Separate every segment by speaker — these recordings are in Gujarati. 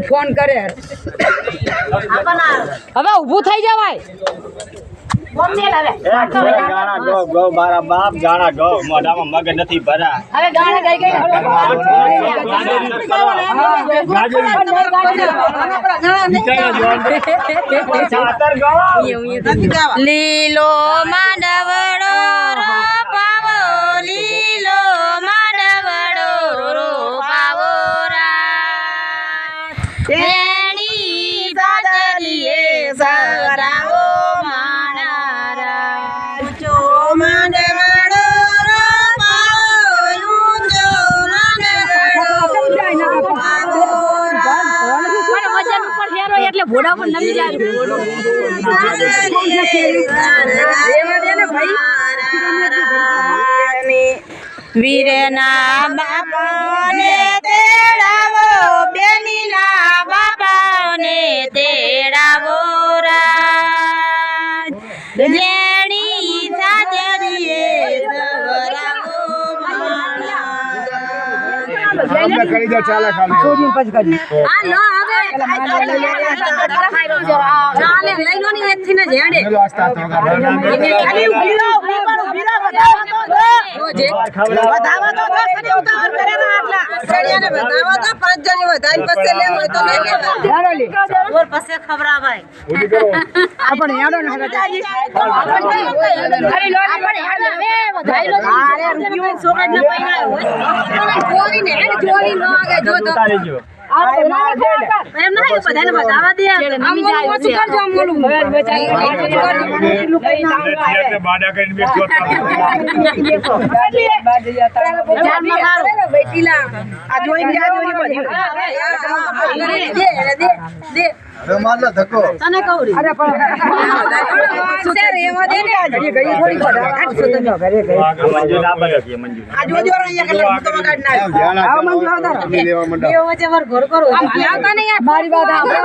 Speaker 1: ફોન કરે હવે ઊભું થઈ જવાય
Speaker 2: ગાણા ગો ગો મારા બાપ ગાણા ગો મોઢામાં મગ નથી ભરા
Speaker 1: હવે ગાણા ગાઈ ગઈ લીલો માંડવડો રોપાવો લીલો માંડવડો રોપાવો રાણી સાજલીએ સરાવો એટલે ભોડા પણ નમી જાય વીરના બાપાને તેડાવો બેનીના બાપાને તેડાવો રાજ લેણી સાજરીએ સવરાવો
Speaker 3: આપણે કરી દો ચાલે ખાલી છોડીને પછી કરી
Speaker 1: આ લો હવે ચાલે લઈ લો ની એકથી ને જેડે
Speaker 3: ચલો આસ્તા તો
Speaker 1: ખાલી ઉભીરો રોજે વધાવા તો સડી ઉતાવળ કરે ને આટલા સડિયાને વધાવા તો 5 જણી વધાઈ પછી લે હોય તો લઈ લેવા યારો લે ઓર પછી ખબરા ભાઈ
Speaker 3: ઉડી કરો
Speaker 1: આપણે યાડો ન હગા અરે લો આપણે યાડો હવે વધાઈ લો અરે રૂપિયો સોગજ ન પૈણા હોય જોરી ને જોરી નો આગે જો તો એમ નહીં બધાને બતાવા દે આમ ઓછું કરજો આમ ઓલું
Speaker 3: બાડા કરીને બેઠો
Speaker 1: બેટીલા આ જોઈ દે
Speaker 3: અરે મારલા ધક્કો
Speaker 1: તને કહું અરે પણ સર એવા દે ને ઘડી ગઈ થોડી ઘરે ગઈ
Speaker 2: મંજુ ના બને કે મંજુ
Speaker 1: આ જોજો અહીંયા કે તો કાઢ ના આ મંજુ આવતા
Speaker 3: લેવા મંડા
Speaker 1: એ વચ્ચે વર ઘર કરો આવતા ને યાર મારી વાત આપણે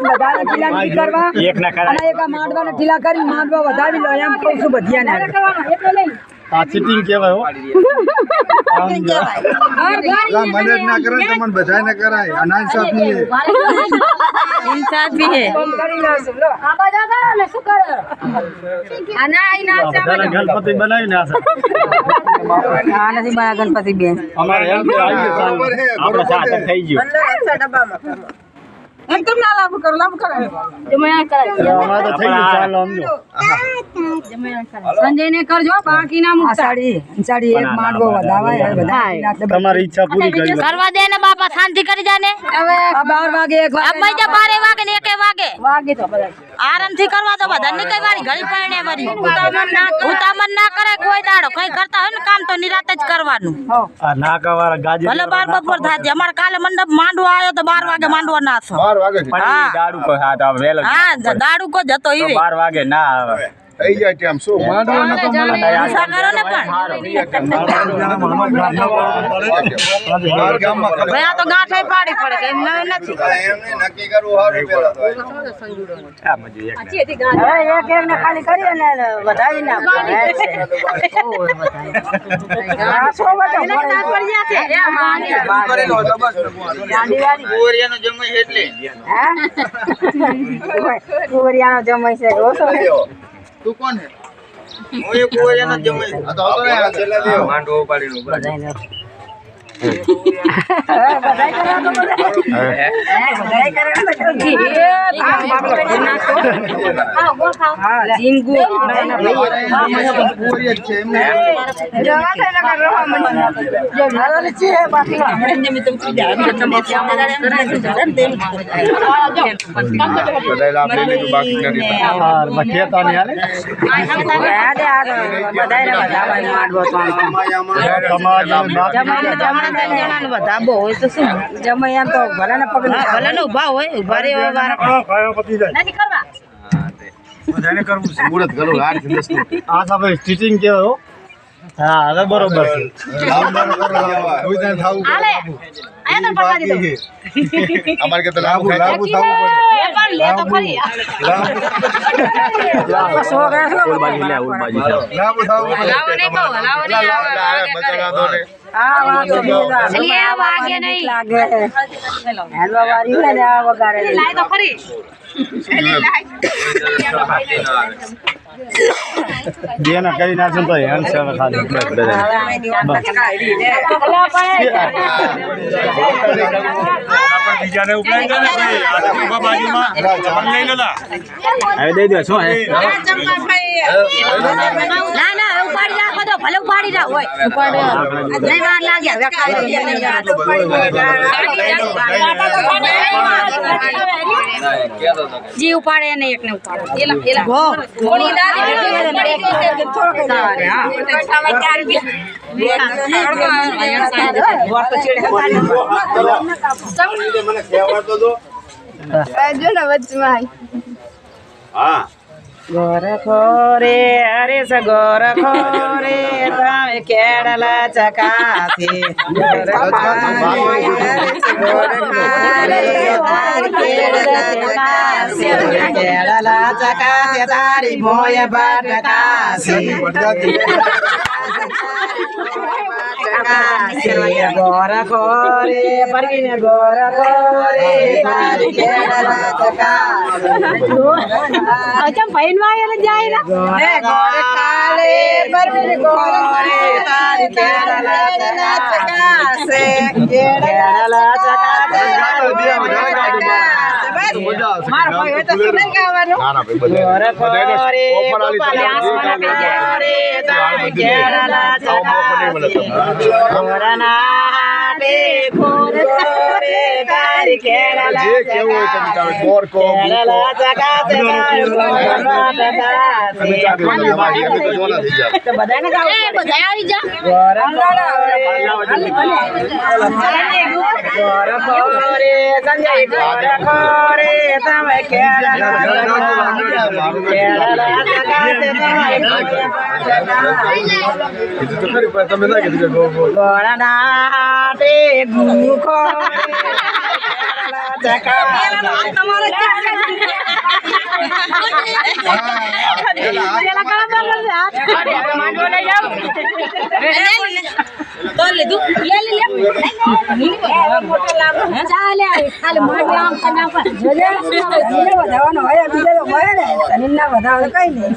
Speaker 1: વધારે ઢીલા નહીં કરવા
Speaker 2: એક ના કરાય
Speaker 1: અને એક માંડવાને ઢીલા કરી માંડવા વધાવી લો એમ કહું છું બધિયાને એટલે નહીં
Speaker 2: આ ચીટિંગ કહેવાય હો
Speaker 3: લા મદદ ના કરે તો મન બધાને કરાય આ નાન સાફ ની
Speaker 1: ઇન્સાફ ભી હે ફોન કરી લો લો આ બાજા કરો ને શું કરો આના આઈ ના
Speaker 2: બધાને ગણપતિ બનાવીને આ
Speaker 1: આ નથી બના ગણપતિ બેન
Speaker 2: અમારે હેલ્પ આવી ગયું આપણે સાથે થઈ ગયું
Speaker 1: ડબ્બામાં એકદમ ના લાભ કરો જમયા કરાય
Speaker 2: અમારે તો થઈ ગયું ચાલો સમજો
Speaker 1: સંજય ને કરજો બાકી ના મુક સાડી એક માંડવો વધાવાય બધા
Speaker 2: તમારી ઈચ્છા પૂરી કરી
Speaker 1: કરવા દે ને બાપા શાંતિ કરી જાને હવે 12 વાગે 1 વાગે अब 12 વાગે ને 1 વાગે તો બધા આરામથી કરવા તો બધા ની કઈ વાળી ઘડી પાણે વરી ઉતામન ના કરે કોઈ દાડો કઈ કરતા હોય ને કામ તો નિરાતે જ કરવાનું
Speaker 2: આ નાકાવાળા ગાજી
Speaker 1: ભલે 12 બપોર થાય અમાર કાલે મંડપ માંડવો આવ્યો તો 12 વાગે માંડવો નાસો
Speaker 3: 12 વાગે
Speaker 2: પણ દાડુ કો હાથ આવે વેલો
Speaker 1: હા દાડુ કો જતો ઈ
Speaker 2: 12 વાગે ના આવે
Speaker 3: થઈ જાય ટાઈમ શું માંડવો ન તો મને
Speaker 1: ગુસ્સા કરો ને પણ
Speaker 3: બાર ગામમાં કરે
Speaker 1: ભાઈ આ તો ગાંઠે પાડી પડે કે એમ નથી
Speaker 3: એમને નક્કી કરવું હારું પેલા તો
Speaker 2: આ મજુ એક
Speaker 1: હવે એક ને ખાલી કરી અને વધાવી ના
Speaker 3: કરેલો જબસ જમાઈ એટલે
Speaker 1: કુવરિયાનો જમાઈ છે
Speaker 3: તું કોણ હે હું એ કુવરિયાનો જમાઈ આ તો આવતો ને છેલ્લા દેવ માંડવો ઉપાડીને
Speaker 1: બધાય વધાબો હોય તો શું જમાઈ આમ તો ભલે ને પગ ભલે ને ઉભા હોય ઉભા રે નથી કરવા
Speaker 3: બધાને કરવું છે મુરત કરો 8 થી 10
Speaker 2: આ સાબે સ્ટિચિંગ કેવો હો હા હવે બરોબર છે
Speaker 3: લાંબાનો કરો કોઈ દાન થાવું
Speaker 1: આલે આયા તો પકડી દીધો
Speaker 3: અમાર કે તો લાંબુ થાવું પડે
Speaker 1: એ પણ લે તો ખરી
Speaker 2: ઓલ બાજુ લે ઓલ બાજુ
Speaker 3: લાંબુ થાવું પડે
Speaker 1: લાવો ને કહો લાવો ને
Speaker 3: બચારા દો ને
Speaker 1: અલી આ વાગે નહીં હેલો વારી હોય ને આ વગાડે લાય તો ખરી
Speaker 2: જેના કરી નાખે તો હેન્ડ સેવ ખાલી બીજાને ઉપાય કરે ભાઈ આ તો બાજુમાં લઈ લેલા હવે દઈ દે શું હે
Speaker 1: ના ના ઉપાડી રાખો તો ભલે ઉપાડી રાખ હોય ઉપાડે નહીં વાર લાગે હવે ખાલી જી ઉપાડે ને એકને ઉપાડે એલા કોણી દાદી
Speaker 3: મને કહેવા તો દો હા
Speaker 4: ગોરખો રે અરે સગોરખો રે તમે કેળલા ચકાસી કેળલા ચકાસે તારી ભોય બટકાસી ગોરખો રે પરવીને ગોરખો રે તારી કેળલા ચકાસી
Speaker 1: અચ્છા ભઈનવા એને જાય ને
Speaker 4: ગોરખાલે પરવીને ગોરે તારી કેળલા ચકાસે કેળલા ચકાસે મારો ભાઈ હોય તો સુનાઈ ગાવાનું
Speaker 3: ના ના ભાઈ બધા
Speaker 4: ગોરખો રે ગોરે તારી કેળલા ચકાસે ગોરનાટે ગોરે તારી કેળલા
Speaker 3: જે કેવું હોય તમે તારે બોર કો
Speaker 4: કેળલા ચકાસે તારી
Speaker 3: તમે ચાકે બાકી અમે તો જોના થઈ જાય
Speaker 4: તો બધાને ગાવ
Speaker 1: એ બધા આવી જા
Speaker 4: ગોરખો રે સંજય ગોરખો રે તમે કેળલા
Speaker 3: તો ખરી પણ તમે ના કીધું કે ગો ગો
Speaker 4: ગોરનાટે ગુખો
Speaker 1: તો લીધું લે ચાલે ખાલી માટી આમ કના પર
Speaker 4: વધારવાનો હોય બીજો તો મળે ને તનિના વધારે કઈ નહીં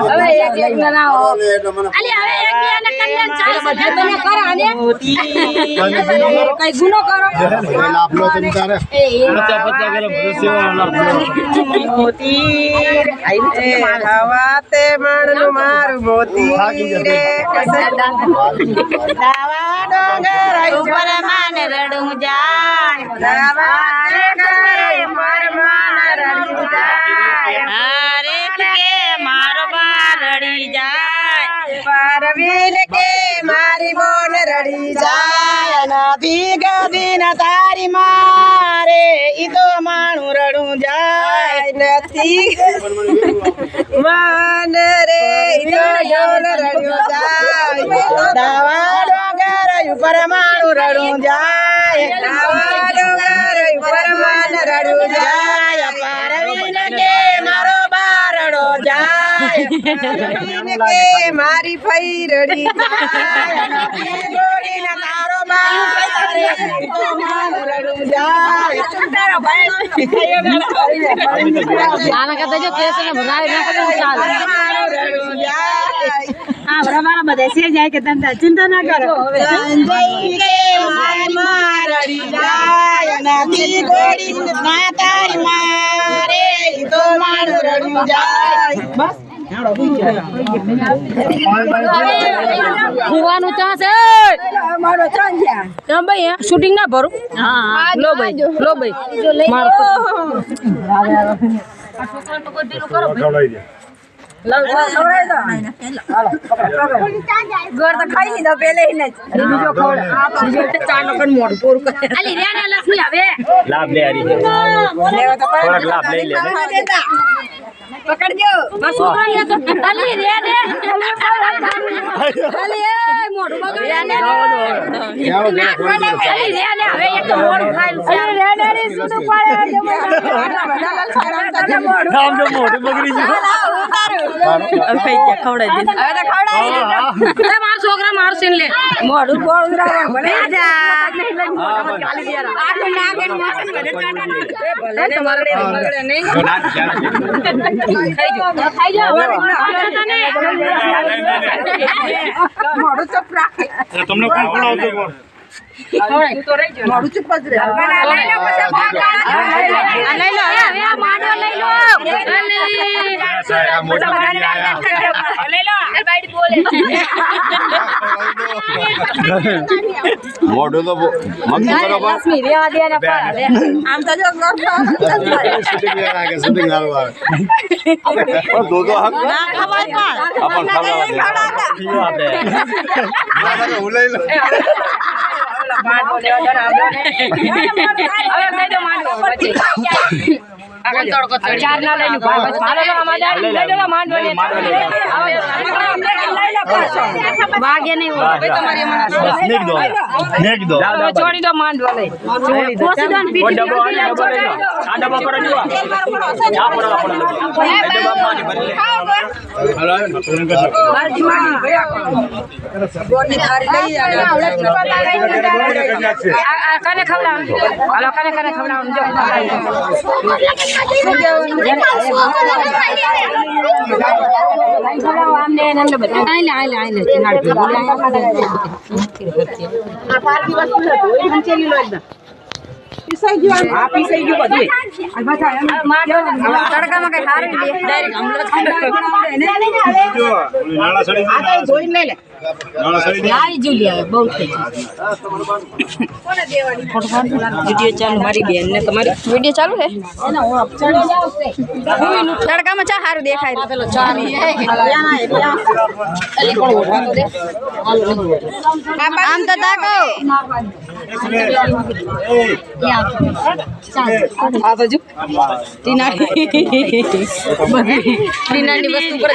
Speaker 1: હવે એક એક ના અલી હવે એક બે ને કન્યા ચાલે બધા તમે કરો આને કઈ ગુનો કરો
Speaker 3: આપલો તમે તારે
Speaker 4: મોતી હવાતે મણનું મારું મોતી રે દાવા ડોંગર ઉપર માને રડું જાય દાવા ડોંગર ઉપર માને રડું જાય હરેક કે મારો બા રડી જાય પરવીન કે મારી બોન રડી જાય નથી ગદી ના તારી મારે ઈ તો માણું રડું જાય નથી માન રે ઈ તો ઢોલ રડ્યું જાય દાવા ડોંગર ઉપર માણું રડું જાય દાવા ડોંગર ઉપર માન રડું જાય પરવીન કે મારો બારડો જાય પરવીન કે મારી ફઈ રડી જાય ગોળી ના તારો બારે તો મારું રડું જાય તારો ભાઈ
Speaker 1: આના કરતા જો કેસ ને ભરાવી નાખો તો ચાલે
Speaker 4: રડું જાય
Speaker 1: આ ભરાવાના બધા છે જાય કે તંતા ચિંતા ના કરો
Speaker 4: સંજય કે માર રડી જાય નથી ગોળી ના તારી મારે તો મારું રડું જાય બસ
Speaker 1: ભૂવાનું ચાન્સ હે
Speaker 4: મારો ચાંદ્યા
Speaker 1: કેમ ભાઈ શૂટિંગ ના ભરું હા લો ભાઈ મારો છોકરાને તો કોઈ ઢીલું કરો ભાઈ
Speaker 4: ગોર તો ખાઈ લીધો પેલે ને બીજો ખવડ બીજો ચાનો કન મોઢું પૂરું કરે
Speaker 1: અલી રે ને લક્ષ્મી હવે
Speaker 2: લાભ લે હરી
Speaker 4: લેવો તો
Speaker 2: થોડાક લાભ લઈ લે
Speaker 4: પકડજો
Speaker 1: મારા છોકરાને તો અલી રે ને અલી એ મોઢું બગાડ્યા ને અલી રે ને હવે એક તો મોઢું ખાઈ છે અલી રે ને રી સુનું પાડે
Speaker 2: મોઢું બગડી ગયું
Speaker 1: મારા છોકરા મારશે લે મોઢું બોળરાવા ભલે
Speaker 2: તમને કોણ ખવડાવતું કોણ?
Speaker 4: મોડું ચૂપ જ રહે
Speaker 1: લઈ લો હવે આ માંડો લઈ લો
Speaker 2: આ મોટા ભાઈ આયા.
Speaker 1: લઈ લો બાઈડ બોલે
Speaker 2: મોઢું તો મમ્મી બરોબર
Speaker 4: આમ તો જો
Speaker 2: શૂટિંગ લાગે શૂટિંગ હારું આવે દો હક
Speaker 4: ના ખવાય
Speaker 2: આપણ ખાવા દે હું લઈ લો
Speaker 1: ચાર ના લઈ વાગે નહીં છોડી દો માંડવા લઈ કને ખવડાવવાનું જો
Speaker 4: પીસાઈ ગયું બધું
Speaker 1: તડકામાં કઈ સારું
Speaker 2: નાણા સડી
Speaker 4: આ તો જોઈને લઈ લે
Speaker 2: નાણા સડી
Speaker 1: આવી જુલિયા બહુ થઈ વિડિયો ચાલુ મારી બેન ને તમારી વિડિયો ચાલુ છે તડકામાં ચા સારું દેખાય પેલો ચા આમ તો તાકો આ બાજુ ટીનાની વસ્તુ પર